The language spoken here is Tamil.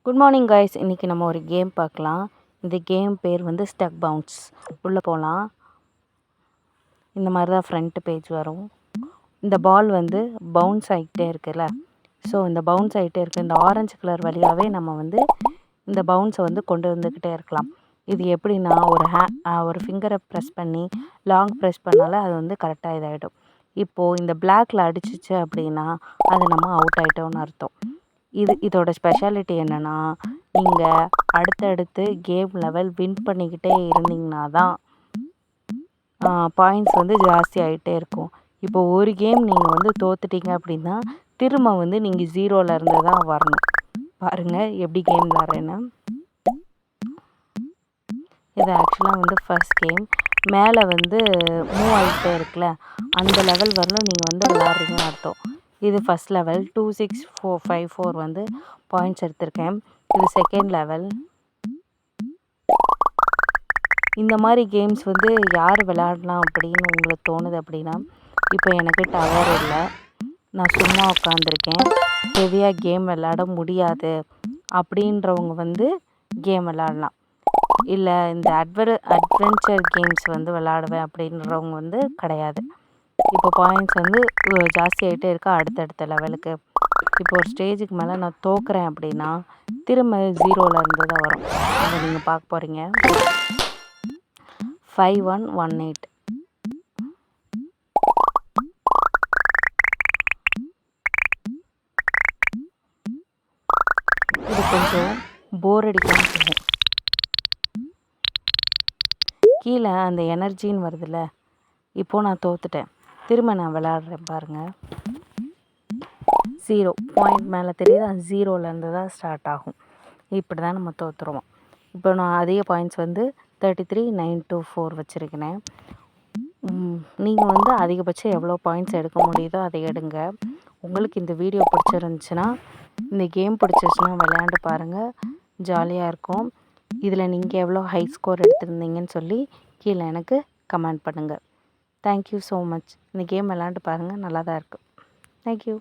Good morning guys. இன்றைக்கி நம்ம ஒரு கேம் பார்க்கலாம். இந்த கேம் பேர் வந்து ஸ்டக் பவுன்ஸ். உள்ளே போகலாம். இந்த மாதிரி தான் ஃப்ரண்ட் பேஜ் வரும். இந்த பால் வந்து பவுன்ஸ் ஆகிட்டே இருக்குல்ல, ஸோ இந்த பவுன்ஸ் ஆகிட்டே இருக்குது. இந்த ஆரஞ்சு கலர் வழியாகவே நம்ம வந்து இந்த பவுன்ஸை வந்து கொண்டு வந்துக்கிட்டே இருக்கலாம். இது எப்படின்னா ஒரு ஃபிங்கரை ப்ரெஸ் பண்ணி லாங் ப்ரெஸ் பண்ணாலே அது வந்து கரெக்டாக இதாகிடும். இப்போது இந்த பிளாக்ல அடிச்சிச்சு அப்படின்னா அது நம்ம அவுட் ஆகிட்டோம்னு அர்த்தம். இதோட ஸ்பெஷாலிட்டி என்னென்னா, நீங்கள் அடுத்தடுத்து கேம் லெவல் வின் பண்ணிக்கிட்டே இருந்தீங்கன்னா தான் பாயிண்ட்ஸ் வந்து ஜாஸ்தி ஆகிட்டே இருக்கும். இப்போ ஒரு கேம் நீங்கள் வந்து தோத்துட்டீங்க அப்படின்னா திரும்ப வந்து நீங்கள் 0லேருந்து தான் வரணும். பாருங்கள் எப்படி கேம் விளாட்றேன்னு. இது ஆக்சுவலாக வந்து ஃபர்ஸ்ட் கேம். மேலே வந்து மூவ் ஆகிட்டே இருக்குல்ல, அந்த லெவல் வரலும் நீங்கள் வந்து விளாட்றீங்கன்னு அர்த்தம். இது ஃபஸ்ட் லெவல் 26454 வந்து பாயிண்ட்ஸ் எடுத்திருக்கேன். இது செகண்ட் லெவல். இந்த மாதிரி கேம்ஸ் வந்து யார் விளையாடலாம் அப்படின்னு உங்களுக்கு தோணுது அப்படின்னா, இப்போ எனக்கு டவர் இல்லை, நான் சும்மா உட்காந்துருக்கேன், ஹெவியாக கேம் விளையாட முடியாது அப்படின்றவங்க வந்து கேம் விளையாடலாம். இல்லை இந்த அட்வென்ச்சர் கேம்ஸ் வந்து விளையாடுவேன் அப்படின்றவங்க வந்து கிடையாது. இப்போ பாயிண்ட்ஸ் வந்து ஜாஸ்தி ஆகிட்டே இருக்கா அடுத்தடுத்த லெவலுக்கு. இப்போ ஒரு ஸ்டேஜுக்கு மேலே நான் தோக்குறேன் அப்படின்னா திரும்ப 0லேருந்து தான் வரும். அதை நீங்கள் பார்க்க போகிறீங்க. 5118. இது கொஞ்சம் போர் அடிக்காமல் போகும். கீழே அந்த எனர்ஜின்னு வருதுல்ல, இப்போது நான் தோத்துட்டேன், திரும்ப நான் விளையாடுறேன் பாருங்கள். 0 பாயிண்ட் மேலே தெரியுதா, 0லேருந்து தான் ஸ்டார்ட் ஆகும். இப்படி தான் நம்ம தோற்றுருவோம். இப்போ நான் அதிக பாயிண்ட்ஸ் வந்து 33924 வச்சுருக்கிறேன். நீங்கள் வந்து அதிகபட்சம் எவ்வளோ பாயிண்ட்ஸ் எடுக்க முடியுதோ அதை எடுங்க. உங்களுக்கு இந்த வீடியோ பிடிச்சிருந்துச்சுன்னா, இந்த கேம் பிடிச்சிருச்சுன்னா விளையாண்டு பாருங்கள், ஜாலியாக இருக்கும். இதில் நீங்கள் எவ்வளோ ஹை ஸ்கோர் எடுத்திருந்தீங்கன்னு சொல்லி கீழே எனக்கு கமெண்ட் பண்ணுங்கள். Thank you so much. இந்த கேம் விளையாண்டு பாருங்கள், நல்லா தான் இருக்குது. தேங்க்யூ.